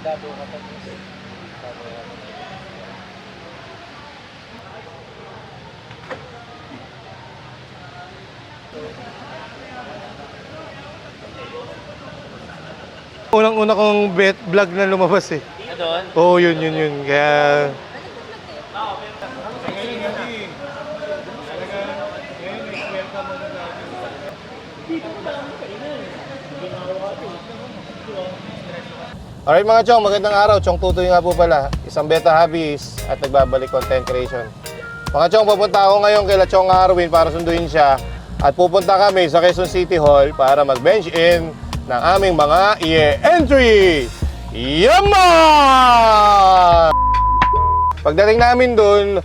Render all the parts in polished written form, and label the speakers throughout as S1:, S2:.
S1: Labo ka pa po.
S2: Unang-una kong vlog na lumabas eh.
S1: Doon?
S2: Oo, yun. Kaya... Alright mga chong, magandang araw. Chong Tutoy nga po pala. Isang beta hobbies at nagbabalik content creation. Mga chong, pupunta ako ngayon kay Chong Arwin para sunduin siya. At pupunta kami sa Quezon City Hall para mag-bench in ng aming mga entry. Yaman! Pagdating namin dun,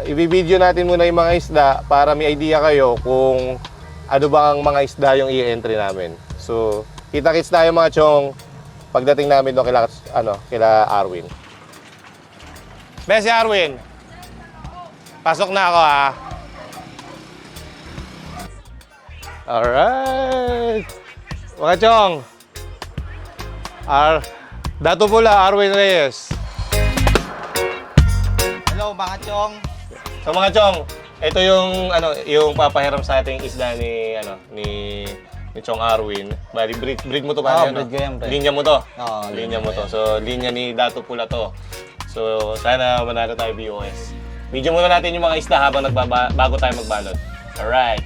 S2: i-video natin muna yung mga isda para may idea kayo kung ano ba ang mga isda yung i-entry namin. So, kita-kits tayo mga chong pagdating namin doon kila Arwin. Besi Arwin, pasok na ako ha. Alright. Mga chong, Dato Pula, Arwin Reyes.
S1: Hello mga chong.
S2: So mga chong, ito yung yung papahiram sa ating isda ni Chong Arwin. Bali breed mo to ba?
S1: Breed ko yan, pre.
S2: Linya mo to.
S1: Oo,
S2: linya mo to. So linya ni Dato Pula to. So sana manalo tayo BOS. Video muna natin yung mga isda habang bago tayo magbalot. Alright.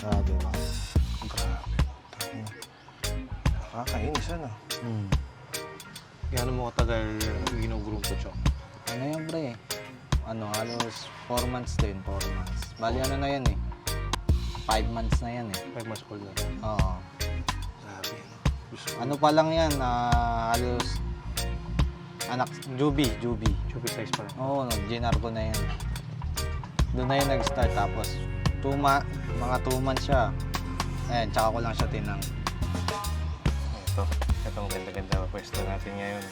S1: Grabe ba?
S2: Nakakainis ano. Gano'n mo katagal ginugroom to, Chong?
S1: Ano yan pre? Halos 4 months din, 4 months. Bali ano na yan eh. 5 months na yan eh.
S2: 5 months old na.
S1: Oo.
S2: Grabe.
S1: Ano pa lang yan, halos anak, Juby.
S2: Chupi size pa lang.
S1: Oo, ginar ko na yan. Doon na yun nag-start tapos mga 2 months siya. Ayan, tsaka ko lang siya tinang.
S2: Ito ang ganda-ganda pwesto natin ngayon.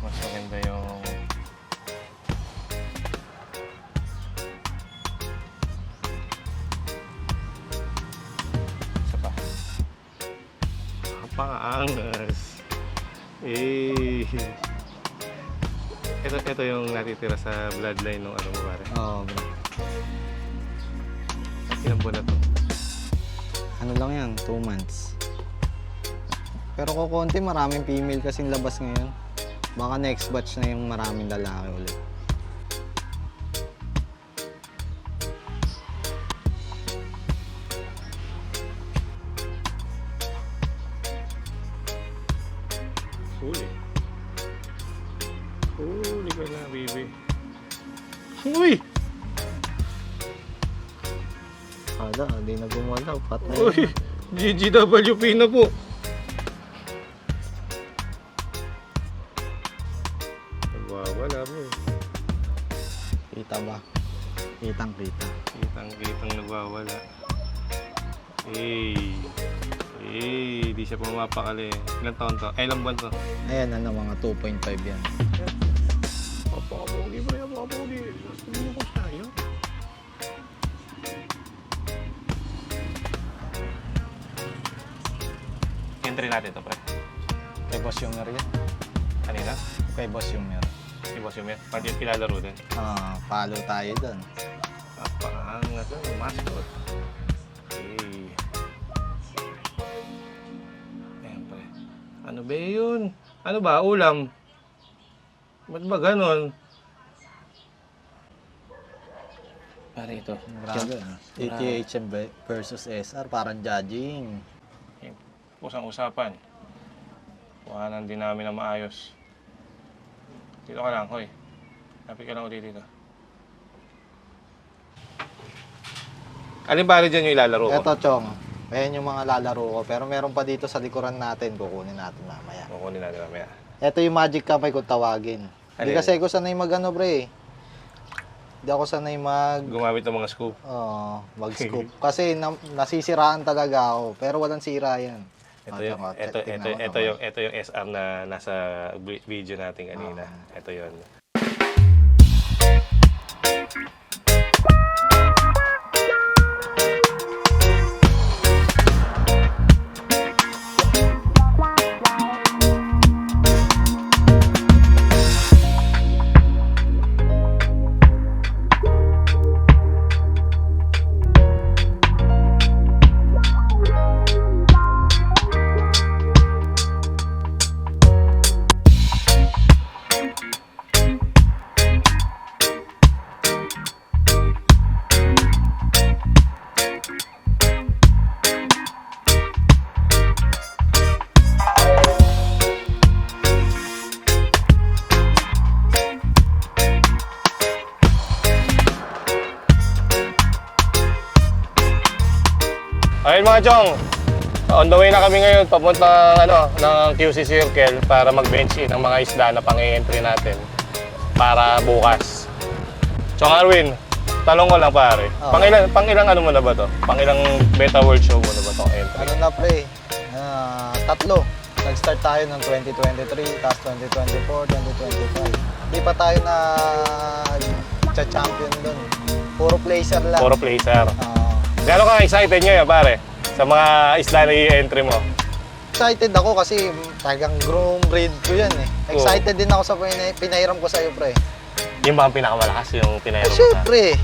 S2: Mas maganda yung isa pa. Pangaangas. Ito yung natitira sa bloodline ng mo pare.
S1: Oo, bro.
S2: Ilang buwan na to?
S1: Ano lang yan, 2 months. Pero kukunti, maraming female kasing labas ngayon. Baka next batch na yung maraming lalaki ulit.
S2: Huli ka na, baby. Uy!
S1: Hindi na gumalaw. Patay.
S2: Uy! GGWP na po. Nagwawala mo.
S1: Kita ba? Kitang-kita.
S2: Kitang nagwawala. Di siya pumapakali. Ilang taon to? Ilang buwan to?
S1: Ayan, mga 2.5 yan.
S2: Apakapogi pre, apakapogi. Sabihin ko sa'yo. Entry natin to pre.
S1: Kay Boss Yumer yan.
S2: Kanina?
S1: Kay Boss Yumer.
S2: Si Boss yung parang yung pilalaro din.
S1: Follow tayo doon.
S2: Napaangas yung mascot. Ayan pre. Ano ba yun? Ano ba? Ulam? Ba't ba ganon? Pare ito.
S1: Grabe. ATHM versus SR, parang judging.
S2: Usang-usapan. Kuhanan din namin na maayos. Dito ka lang, hoy. Lapit ka lang ulit dito. Alin pare dyan yung ilalaro ko?
S1: Eto, Chong. Ayan yung mga lalaro ko. Pero meron pa dito sa likuran natin. Kukunin natin mamaya.
S2: Kukunin natin mamaya.
S1: Ito yung magic kamay kung tawagin. Hindi
S2: Alin?
S1: kasi ako sanay pre. Hindi ako sanay
S2: Gumamit ng mga scoop.
S1: mag-scoop. Kasi nasisiraan talaga ako. Pero walang sira yan.
S2: Ito yung SR na nasa video natin kanina. Ito yun. mga chong, on the way na kami ngayon papunta ng QC Circle para mag-bench in ang mga isda na pang-entry natin para bukas. Chong Arwin, talong ko lang pare.
S1: Oo.
S2: Pang-ilang ano mo na ba to? Pang-ilang Beta World Show mo na ba tong entry?
S1: Ano na pre? 3. Nag-start tayo ng 2023, tapos 2024, 2025. Di pa tayo na champion doon. Puro placer lang.
S2: Puro placer.
S1: Oo.
S2: Gano'n ka excited ngayon pare sa mga isda na i-entry mo?
S1: Excited ako kasi talagang groom breed ko yan eh. Excited din ako sa pinahiram ko sa'yo pre.
S2: Yung ba ang pinakamalakas yung pinayaro mo sa...
S1: Syempre.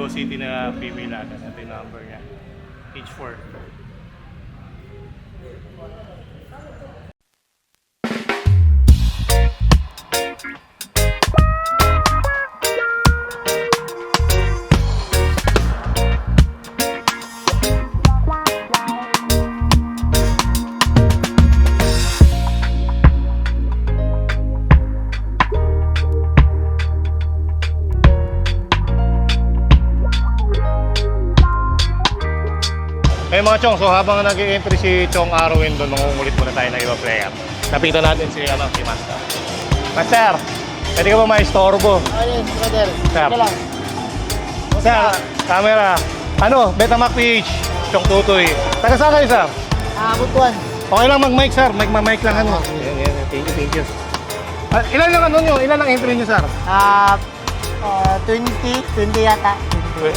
S2: City na female natin. Ito yung number niya. H4. Eh mga chong, so habang nag-i-entry si Chong Arwin doon, mangungulit muna tayo ng iba player. Napitan natin si Master. Master, pwede ka ba maistorbo?
S3: Ayun, brother.
S2: Sir.
S3: Sige lang.
S2: Sir, camera. Ano, Betamac PH, Chong Tutoy. Taga saan kayo, sir?
S3: Butuan.
S2: Okay lang mag-mic, sir. Mic lang ano. Yan. Thank you. Ilan lang ano nyo? Ilan ang entry nyo, sir?
S3: 20 yata.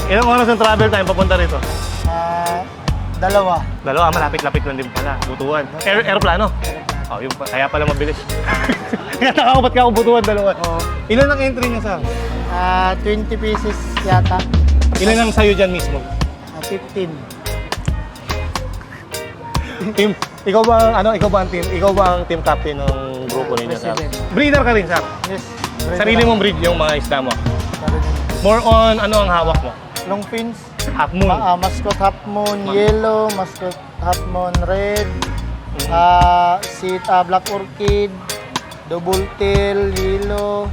S2: Ilang oras ang travel time papunta rito?
S3: Dalawa.
S2: Malapit-lapit lang din pala. Butuan. Aeroplano? Oh, yung, kaya pala mabilis. Kaya nakakabat ka kung butuan dalawa.
S3: Oh.
S2: Ilan ang entry niya, sir?
S3: 20 pieces yata.
S2: Ilan ang sa'yo dyan mismo?
S3: 15.
S2: Team, ikaw ba ang team captain ng grupo ninyo, sir?
S3: President.
S2: Breeder ka rin, sir?
S3: Yes.
S2: Sarili mong breed yung mga isda mo?
S3: Sarili.
S2: More on, ano ang hawak mo?
S3: Long fins.
S2: Half moon?
S3: Mascot half moon yellow, mascot half moon red, black orchid, double tail yellow,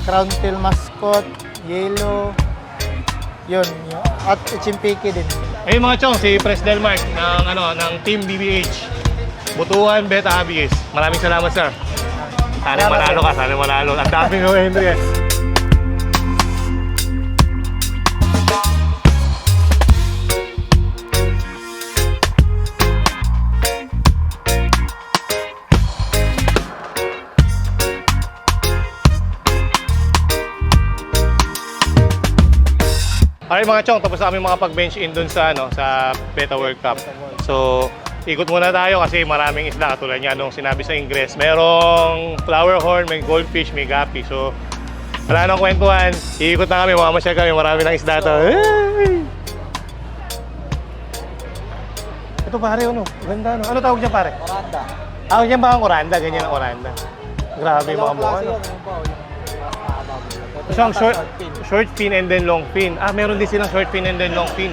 S3: crown tail mascot yellow. Yun. At chimpiki din.
S2: Eh mga chong, si Pres Delmark ng Team BBH. Butuan, Beta Abies. Maraming salamat, sir. Sana manalo ka, sana manalo. Ang dami ng entry eh. Bali mga chong, tapos na kami makapag-bench in dun sa, sa Beta World Cup. So, ikot muna tayo kasi maraming isda katulad niya nung sinabi sa Ingles. Merong flower horn, may goldfish, may gapi. So, wala nang kwentuhan. Iikot na kami, mamamasyal kami. Marami ng isda to. Hey! Ito pare, ano? Ganda, no? Ano tawag niya pare?
S1: Oranda.
S2: Ah, yan ba ang oranda? Ganyan ang oranda. Grabe yung mga mukha, no? Isang short fin and then long fin. Ah, meron din silang short fin and then long fin.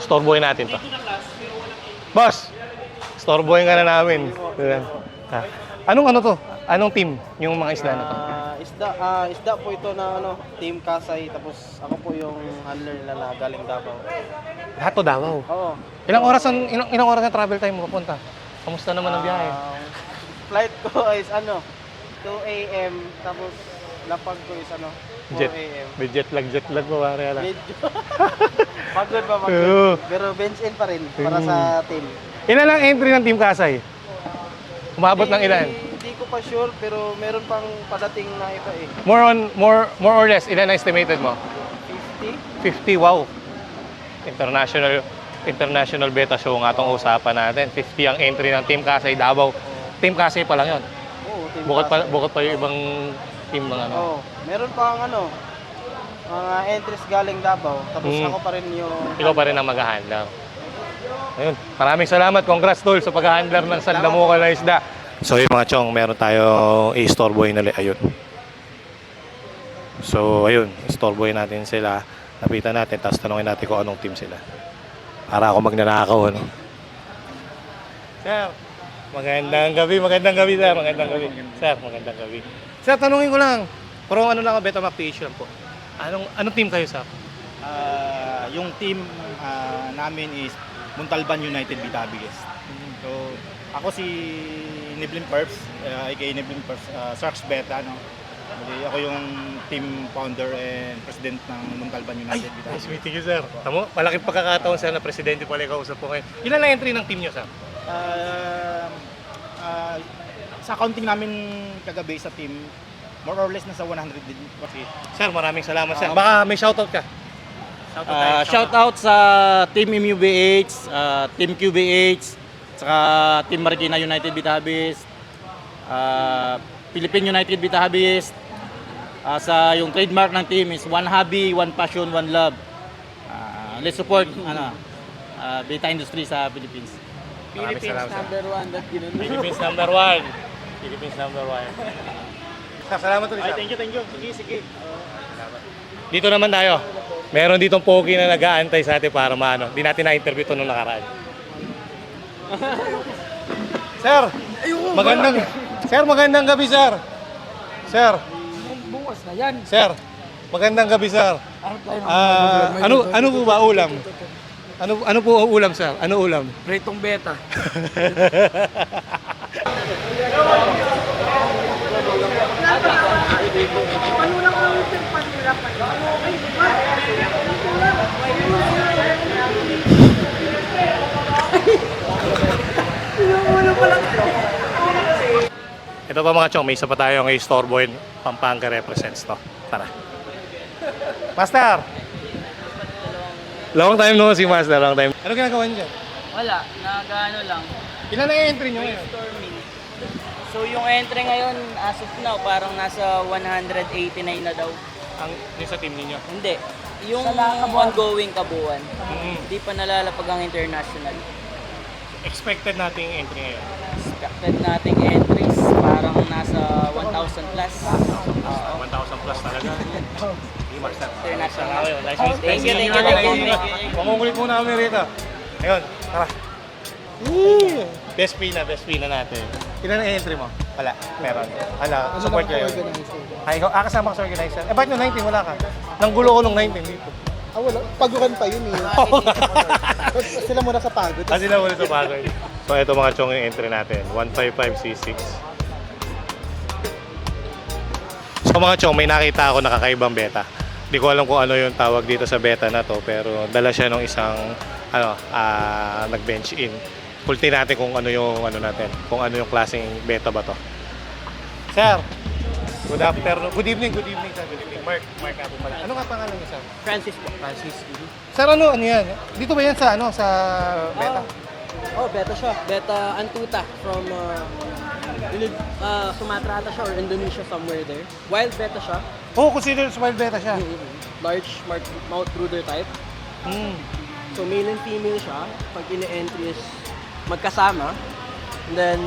S2: Storbohin natin to. Boss! Storbohin ka na namin. Ha? Anong ano to? Anong team yung mga isda na to?
S3: Isda po ito na Team Kasay, tapos ako po yung handler nila na galing Davao.
S2: Lahat to Davao.
S3: Oo.
S2: Ilang oras na travel time mo papunta? Kamusta naman ang biyahe?
S3: Flight ko is 2 a.m. tapos lapag ko is 4 a.m.
S2: May jet lag mo pare ala.
S3: Medyo pagod pa
S2: Oo.
S3: pero bench in pa rin para sa team.
S2: Ilan lang entry ng Team Kasay? Umabot ng ilan?
S3: Hindi ko pa sure pero meron pang padating na iba eh.
S2: More or less, ilan ang estimated mo?
S3: 50?
S2: 50, wow. International beta show nga itong usapan natin. 50 ang entry ng Team Kasay Davao. Team Kasay pa lang yun.
S3: Oo, team
S2: Bukod pa yung ibang team ng ano.
S3: Oo, meron pang mga entries galing Davao. Tapos ako pa rin yung
S2: Ikaw pa rin ang mag-handler. Ayun, maraming salamat. Congrats tol sa pag-handler ng sandamukan na isda. So yung mga chong, meron tayong i-storeboy na ayun. So ayun, storeboy natin sila. Napitan natin, tapos tanongin natin kung anong team sila. Para ako magnanakaw, ano. Sir, magandang gabi sir, magandang gabi. Sir, magandang gabi. Sir, tanungin ko lang. Pero ano lang, Betamax PH lang po. Anong team kayo, sir?
S4: Yung team namin is Montalban United Bitabiges. So, ako si Niblin Perps, aka Niblin Perps, Sharks Beta, no? Bali, ako yung team founder and president ng Montalban United
S2: Nice
S4: Bitabiges.
S2: meeting you, sir. Tamo, malaking pagkakataon, sir, na presidente pala yung kausap po ngayon. Ilan na entry ng team nyo, sir?
S4: Sa counting namin kagabi sa team, more or less nasa 100 din.
S2: Sir, maraming salamat, sir. Baka may shoutout ka.
S5: Shout out sa Team MUBH, Team QBH, saka Team Marikina United Bitahabis, Philippine United Bitahabis. Sa yung trademark ng team is One Hobby, One Passion, One Love. Let's support Beta Industry sa Philippines.
S2: Philippines
S3: number 1 that
S2: Philippines number 1. Philippines number 1. Sir, salamat ulit, sir.
S4: Thank you. Sige.
S2: Dito naman tayo. Meron ditong pogi na nag-aantay sa atin para maano. Hindi natin na-interview ito nung nakaraan. Sir, magandang gabi, sir. Sir.
S3: Bukas na yan.
S2: Sir, magandang gabi, sir. Ano po ba ulam? Ano po ang ulam, sir? Ano ulam?
S3: Pritong beta.
S2: Ito pa mga chong, may isa pa tayo ng Storeboy Pampanga represents to. Tara. Master! Long time no si Master, long time. Ano ginagawa niyo dyan?
S6: Wala, nag-ano lang.
S2: Ilan na entry niyo ngayon?
S6: So yung entry ngayon, as of now, parang nasa 189 na daw.
S2: Yung sa team ninyo?
S6: Hindi. Yung ongoing kabuuan.
S2: Mm-hmm.
S6: Hindi pa nalalapag ang international.
S2: Expected nating entry ngayon?
S6: Expected nating entries, parang nasa 1,000 plus.
S2: 1,000 plus talaga. Hindi master.
S6: International.
S2: Thank you. Mamungulit muna kami rito. Ngayon, tara. Best pina natin. Ilan ang entry mo? Wala, meron. Support kayo. Ay, kasama ka sa organizer. Eh, bakit nung 19 wala ka? Nanggulo ko nung 19 dito.
S3: Wala. Pagukan pa yun eh. Sila muna sa pagod.
S2: Kasi na ulit sa bagay. So, ito mga chong yung entry natin. 155C6. So, mga chong, may nakita ako na kakaibang beta. Hindi ko alam kung ano yung tawag dito sa beta na to, pero dala siya ng isang nag-bench in. Kulti natin kung ano yung kung ano yung klaseng beta ba to. Sir, good afternoon. Good evening, sir. Good evening. Mark nga po pala. Ano nga pangalan niyo, sir?
S6: Francis po.
S2: Francis. Sir, ano yan? Dito ba yan sa sa beta?
S7: Oh, beta siya. Beta Antuta from Sumatra ata siya or Indonesia somewhere there. Wild beta siya.
S2: Oh, consider wild beta siya.
S7: Large mouth brooder type. So male and female siya. Pag ini-entry is magkasama. And then,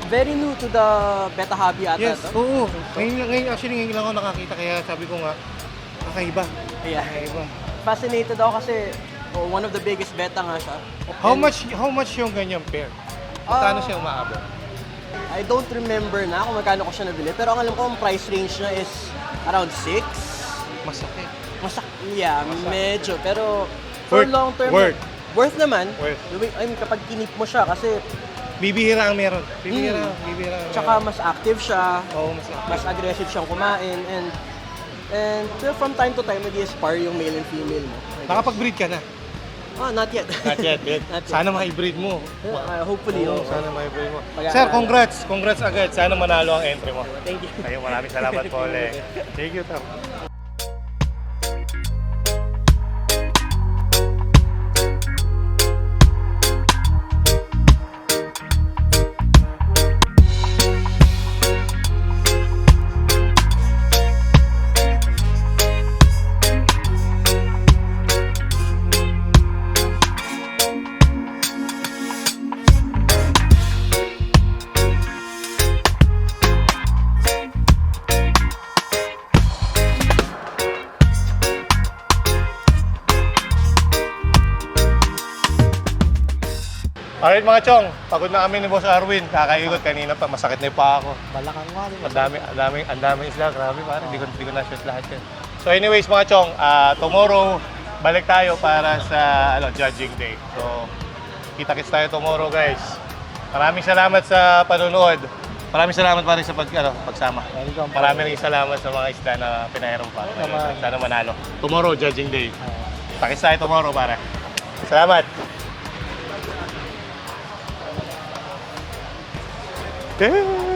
S7: very new to the beta hobby ata.
S2: Yes,
S7: to.
S2: oo. Ngayon lang ako nakakita kaya sabi ko nga, kakaiba.
S7: Yeah.
S2: Kakaiba.
S7: Fascinated ako kasi one of the biggest beta nga siya.
S2: How
S7: And
S2: much yung ganyang pair? Magkano siya umaabot?
S7: I don't remember na kung magkano ko siya nabili. Pero ang alam ko, ang price range niya is around 6.
S2: Masakit.
S7: Yeah, medyo. Pero for
S2: Worth.
S7: long term, worth naman.
S2: Worth.
S7: I mean, kapag kinip mo siya kasi
S2: Bibihira ang meron. Bibihira ang
S7: tsaka mas active siya,
S2: Oo,
S7: mas aggressive siyang kumain, and from time to time, nag-spar yung male and female mo.
S2: Nakapag-breed ka na?
S7: Not yet.
S2: Not yet.
S7: Not yet.
S2: Sana ma-breed mo.
S7: Hopefully,
S2: Oo,
S7: oh.
S2: sana ma-breed mo.
S7: Pag-aaral.
S2: Sir, congrats agad. Sana manalo ang entry mo.
S7: Thank you.
S2: Ayun, maraming salamat po ulit. Thank you, sir. Alright mga chong, pagod na kami ni Boss Arwin. Kakaikot kanina pa, masakit na yung paa ko.
S3: Balakang nga.
S2: Ang dami isla, grabe pare. Hindi ko na-shoot lahat yan. So anyways mga chong, tomorrow balik tayo para sa judging day. So kita-kits tayo tomorrow guys. Maraming salamat sa panonood. Maraming salamat pa rin sa pagsama. Maraming rin salamat sa mga isda na pinahiram pa. Sana manalo. Tomorrow, judging day. Kita-kits tayo tomorrow pare. Salamat! Yeah.